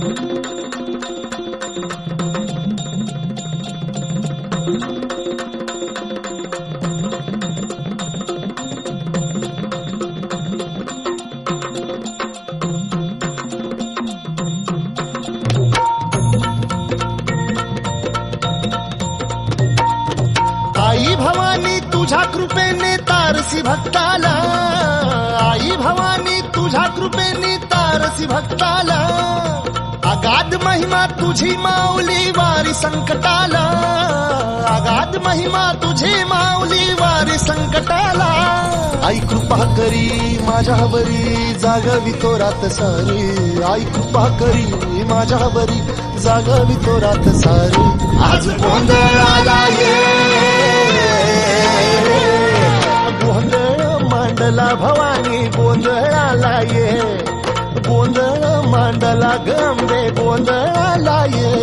आई भवानी तुझ्या कृपेने तारसी भक्ताला, आई भवानी तुझ्या कृपेने तारसी भक्ताला, अगाध महिमा तुझी माऊली वारी संकटाला, अगाध महिमा तुझी माऊली वारी संकटाला. आई कृपा करी माझ्यावरी जागवी तो रात सारी, आई कृपा करी माझ्यावरी जागवी तो रात सारी. आज गोंधळाला ये गोंधळ मांडला भवानी गोंधळाला ये, गोंधळ मांडला गंगे गोंधळाला ये.